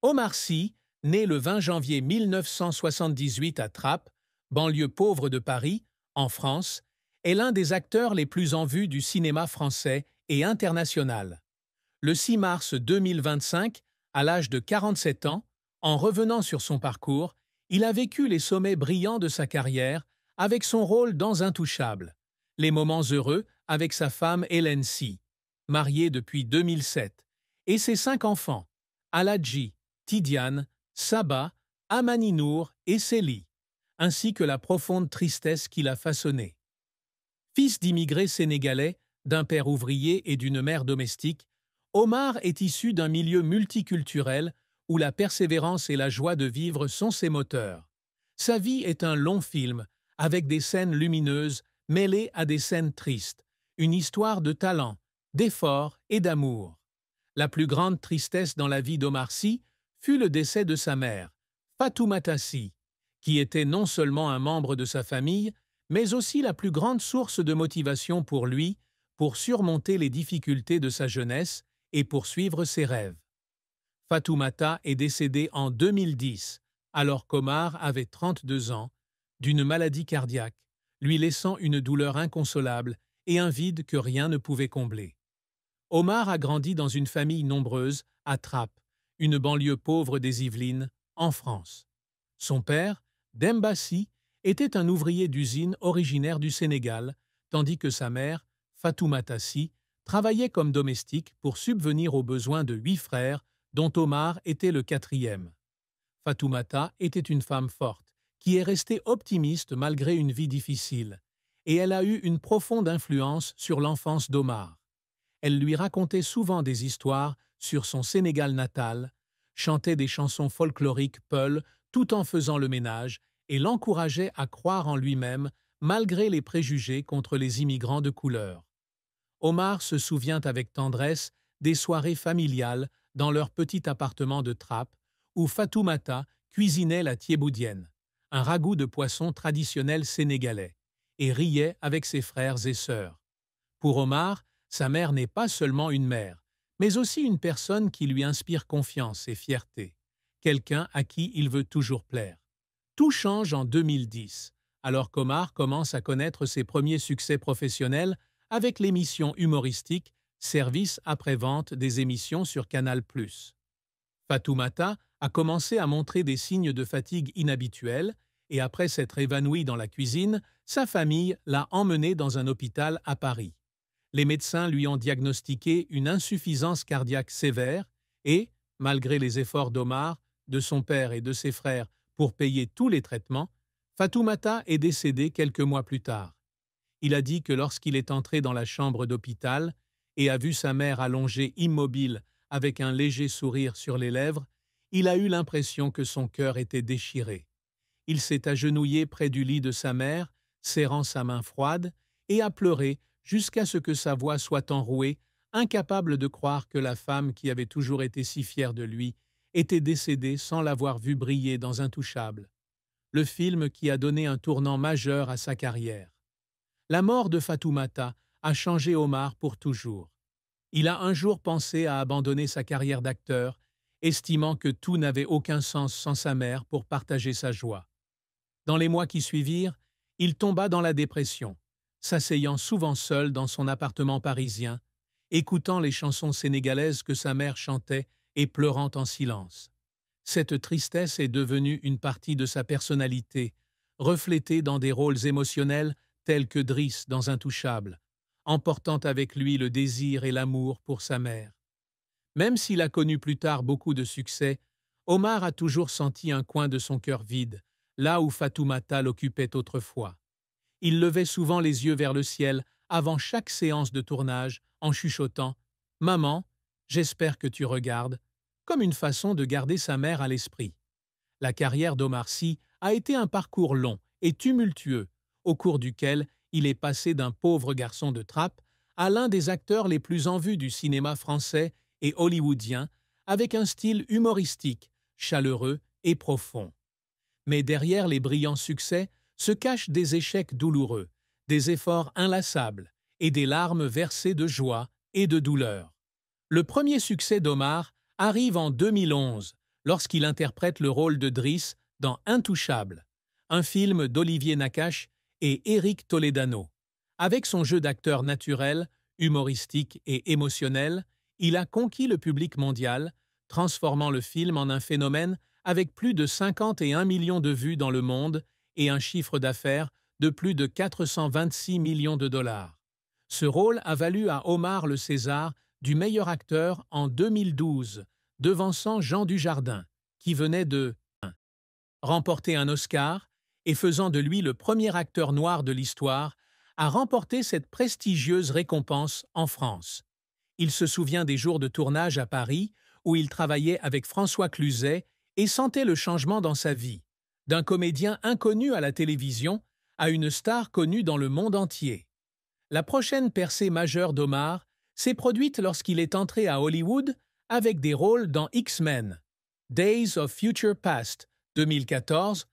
Omar Sy, né le 20 janvier 1978 à Trappes, banlieue pauvre de Paris, en France, est l'un des acteurs les plus en vue du cinéma français et international. Le 6 mars 2025, à l'âge de 47 ans, en revenant sur son parcours, il a vécu les sommets brillants de sa carrière avec son rôle dans Intouchables, les moments heureux avec sa femme Hélène Sy, mariée depuis 2007, et ses 5 enfants, Aladji, Tidiane, Saba, Amani Nour et Célie, ainsi que la profonde tristesse qui l'a façonné. Fils d'immigrés sénégalais, d'un père ouvrier et d'une mère domestique, Omar est issu d'un milieu multiculturel où la persévérance et la joie de vivre sont ses moteurs. Sa vie est un long film, avec des scènes lumineuses mêlées à des scènes tristes, une histoire de talent, d'effort et d'amour. La plus grande tristesse dans la vie d'Omar Sy fut le décès de sa mère, Fatoumata Sy, qui était non seulement un membre de sa famille, mais aussi la plus grande source de motivation pour lui, pour surmonter les difficultés de sa jeunesse et poursuivre ses rêves. Fatoumata est décédée en 2010, alors qu'Omar avait 32 ans, d'une maladie cardiaque, lui laissant une douleur inconsolable et un vide que rien ne pouvait combler. Omar a grandi dans une famille nombreuse à Trappes, une banlieue pauvre des Yvelines, en France. Son père, Demba Sy, était un ouvrier d'usine originaire du Sénégal, tandis que sa mère, Fatoumata Sy, travaillait comme domestique pour subvenir aux besoins de 8 frères, dont Omar était le 4e. Fatoumata était une femme forte, qui est restée optimiste malgré une vie difficile, et elle a eu une profonde influence sur l'enfance d'Omar. Elle lui racontait souvent des histoires sur son Sénégal natal, chantait des chansons folkloriques peuls tout en faisant le ménage et l'encourageait à croire en lui-même malgré les préjugés contre les immigrants de couleur. Omar se souvient avec tendresse des soirées familiales dans leur petit appartement de Trappes où Fatoumata cuisinait la thiéboudienne, un ragoût de poisson traditionnel sénégalais, et riait avec ses frères et sœurs. Pour Omar, sa mère n'est pas seulement une mère, mais aussi une personne qui lui inspire confiance et fierté, quelqu'un à qui il veut toujours plaire. Tout change en 2010, alors qu'Omar commence à connaître ses premiers succès professionnels avec l'émission humoristique Service après-vente des émissions sur Canal+. Fatoumata a commencé à montrer des signes de fatigue inhabituels et après s'être évanouie dans la cuisine, sa famille l'a emmenée dans un hôpital à Paris. Les médecins lui ont diagnostiqué une insuffisance cardiaque sévère et, malgré les efforts d'Omar, de son père et de ses frères pour payer tous les traitements, Fatoumata est décédée quelques mois plus tard. Il a dit que lorsqu'il est entré dans la chambre d'hôpital et a vu sa mère allongée immobile avec un léger sourire sur les lèvres, il a eu l'impression que son cœur était déchiré. Il s'est agenouillé près du lit de sa mère, serrant sa main froide, et a pleuré jusqu'à ce que sa voix soit enrouée, incapable de croire que la femme qui avait toujours été si fière de lui était décédée sans l'avoir vu briller dans Intouchables, le film qui a donné un tournant majeur à sa carrière. La mort de Fatoumata a changé Omar pour toujours. Il a un jour pensé à abandonner sa carrière d'acteur, estimant que tout n'avait aucun sens sans sa mère pour partager sa joie. Dans les mois qui suivirent, il tomba dans la dépression, s'asseyant souvent seul dans son appartement parisien, écoutant les chansons sénégalaises que sa mère chantait et pleurant en silence. Cette tristesse est devenue une partie de sa personnalité, reflétée dans des rôles émotionnels tels que Driss dans Intouchables, emportant avec lui le désir et l'amour pour sa mère. Même s'il a connu plus tard beaucoup de succès, Omar a toujours senti un coin de son cœur vide, là où Fatoumata l'occupait autrefois. Il levait souvent les yeux vers le ciel avant chaque séance de tournage en chuchotant « Maman, j'espère que tu regardes », comme une façon de garder sa mère à l'esprit. La carrière d'Omar Sy a été un parcours long et tumultueux, au cours duquel il est passé d'un pauvre garçon de Trappes à l'un des acteurs les plus en vue du cinéma français et hollywoodien, avec un style humoristique, chaleureux et profond. Mais derrière les brillants succès se cachent des échecs douloureux, des efforts inlassables et des larmes versées de joie et de douleur. Le premier succès d'Omar arrive en 2011, lorsqu'il interprète le rôle de Driss dans Intouchable, un film d'Olivier Nakache et Éric Toledano. Avec son jeu d'acteur naturel, humoristique et émotionnel, il a conquis le public mondial, transformant le film en un phénomène avec plus de 51 millions de vues dans le monde et un chiffre d'affaires de plus de 426 millions de dollars. Ce rôle a valu à Omar le César du meilleur acteur en 2012, devançant Jean Dujardin, qui venait de remporter un Oscar et faisant de lui le premier acteur noir de l'histoire à remporter cette prestigieuse récompense en France. Il se souvient des jours de tournage à Paris où il travaillait avec François Cluzet et sentait le changement dans sa vie, d'un comédien inconnu à la télévision à une star connue dans le monde entier. La prochaine percée majeure d'Omar s'est produite lorsqu'il est entré à Hollywood avec des rôles dans X-Men, Days of Future Past 2014,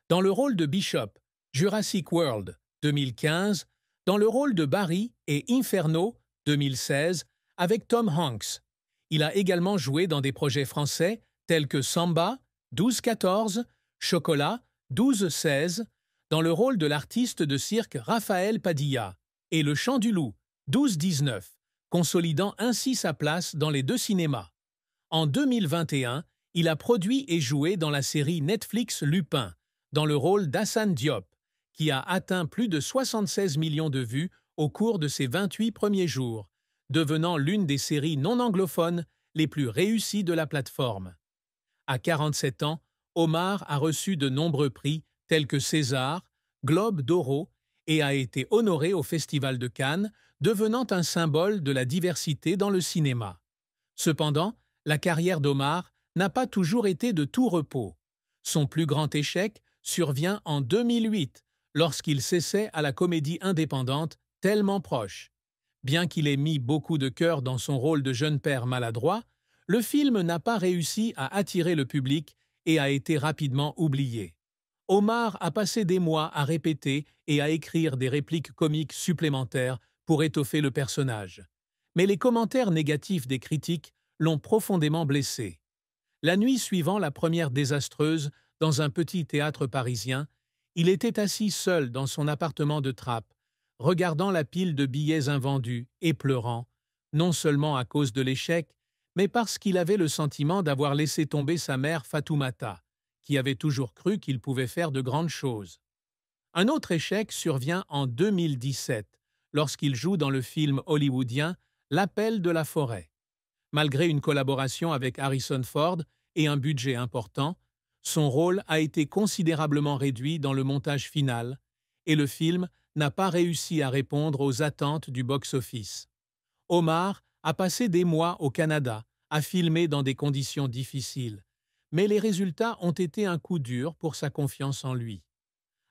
dans le rôle de Bishop, Jurassic World 2015, dans le rôle de Barry et Inferno 2016 avec Tom Hanks. Il a également joué dans des projets français tels que Samba 12-14, Chocolat 12-16, dans le rôle de l'artiste de cirque Raphaël Padilla, et Le Chant du Loup 12-19, consolidant ainsi sa place dans les deux cinémas. En 2021, il a produit et joué dans la série Netflix Lupin, dans le rôle d'Hassane Diop, qui a atteint plus de 76 millions de vues au cours de ses 28 premiers jours, devenant l'une des séries non anglophones les plus réussies de la plateforme. À 47 ans, Omar a reçu de nombreux prix tels que César, Globe d'Oro et a été honoré au Festival de Cannes, devenant un symbole de la diversité dans le cinéma. Cependant, la carrière d'Omar n'a pas toujours été de tout repos. Son plus grand échec survient en 2008, lorsqu'il s'essaie à la comédie indépendante Tellement proche. Bien qu'il ait mis beaucoup de cœur dans son rôle de jeune père maladroit, le film n'a pas réussi à attirer le public et a été rapidement oublié. Omar a passé des mois à répéter et à écrire des répliques comiques supplémentaires pour étoffer le personnage. Mais les commentaires négatifs des critiques l'ont profondément blessé. La nuit suivant la première désastreuse, dans un petit théâtre parisien, il était assis seul dans son appartement de trappe, regardant la pile de billets invendus et pleurant, non seulement à cause de l'échec, mais parce qu'il avait le sentiment d'avoir laissé tomber sa mère Fatoumata, qui avait toujours cru qu'il pouvait faire de grandes choses. Un autre échec survient en 2017, lorsqu'il joue dans le film hollywoodien L'Appel de la forêt. Malgré une collaboration avec Harrison Ford et un budget important, son rôle a été considérablement réduit dans le montage final, et le film n'a pas réussi à répondre aux attentes du box-office. Omar a passé des mois au Canada, à filmer dans des conditions difficiles, mais les résultats ont été un coup dur pour sa confiance en lui.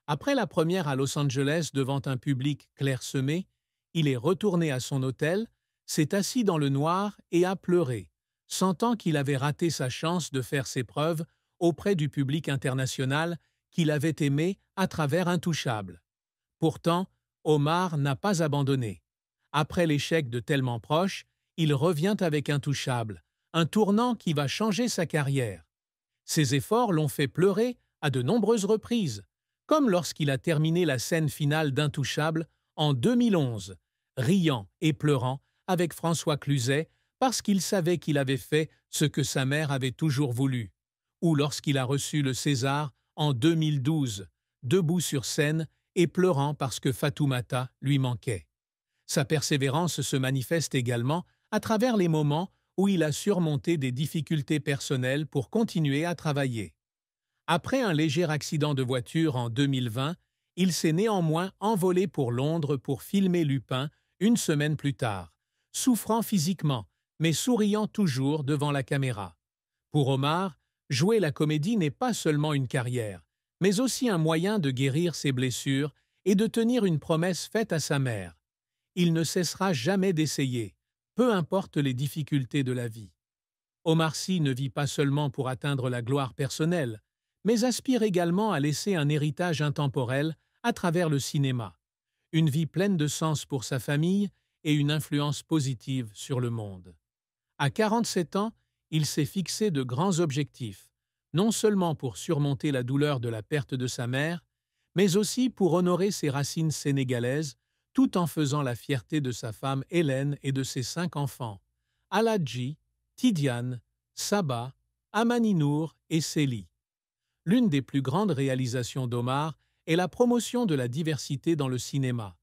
Après la première à Los Angeles devant un public clairsemé, il est retourné à son hôtel, s'est assis dans le noir et a pleuré, sentant qu'il avait raté sa chance de faire ses preuves auprès du public international qu'il avait aimé à travers Intouchable. Pourtant, Omar n'a pas abandonné. Après l'échec de Tellement proche, il revient avec Intouchable, un tournant qui va changer sa carrière. Ses efforts l'ont fait pleurer à de nombreuses reprises, comme lorsqu'il a terminé la scène finale d'Intouchable en 2011, riant et pleurant avec François Cluzet parce qu'il savait qu'il avait fait ce que sa mère avait toujours voulu, ou lorsqu'il a reçu le César en 2012, debout sur scène et pleurant parce que Fatoumata lui manquait. Sa persévérance se manifeste également à travers les moments où il a surmonté des difficultés personnelles pour continuer à travailler. Après un léger accident de voiture en 2020, il s'est néanmoins envolé pour Londres pour filmer Lupin une semaine plus tard, souffrant physiquement, mais souriant toujours devant la caméra. Pour Omar, jouer la comédie n'est pas seulement une carrière, mais aussi un moyen de guérir ses blessures et de tenir une promesse faite à sa mère. Il ne cessera jamais d'essayer, peu importe les difficultés de la vie. Omar Sy ne vit pas seulement pour atteindre la gloire personnelle, mais aspire également à laisser un héritage intemporel à travers le cinéma, une vie pleine de sens pour sa famille et une influence positive sur le monde. À 47 ans, il s'est fixé de grands objectifs, non seulement pour surmonter la douleur de la perte de sa mère, mais aussi pour honorer ses racines sénégalaises, tout en faisant la fierté de sa femme Hélène et de ses 5 enfants, Aladji, Tidiane, Saba, Amaninour et Célie. L'une des plus grandes réalisations d'Omar est la promotion de la diversité dans le cinéma,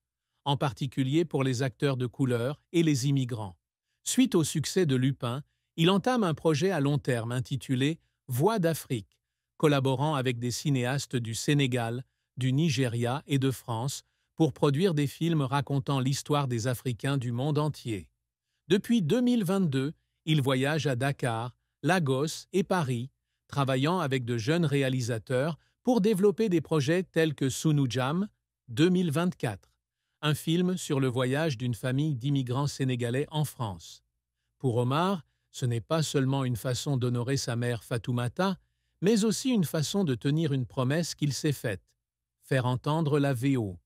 en particulier pour les acteurs de couleur et les immigrants. Suite au succès de Lupin, il entame un projet à long terme intitulé Voix d'Afrique, collaborant avec des cinéastes du Sénégal, du Nigeria et de France pour produire des films racontant l'histoire des Africains du monde entier. Depuis 2022, il voyage à Dakar, Lagos et Paris, travaillant avec de jeunes réalisateurs pour développer des projets tels que Sunujam 2024, un film sur le voyage d'une famille d'immigrants sénégalais en France. Pour Omar, ce n'est pas seulement une façon d'honorer sa mère Fatoumata, mais aussi une façon de tenir une promesse qu'il s'est faite, faire entendre la VO.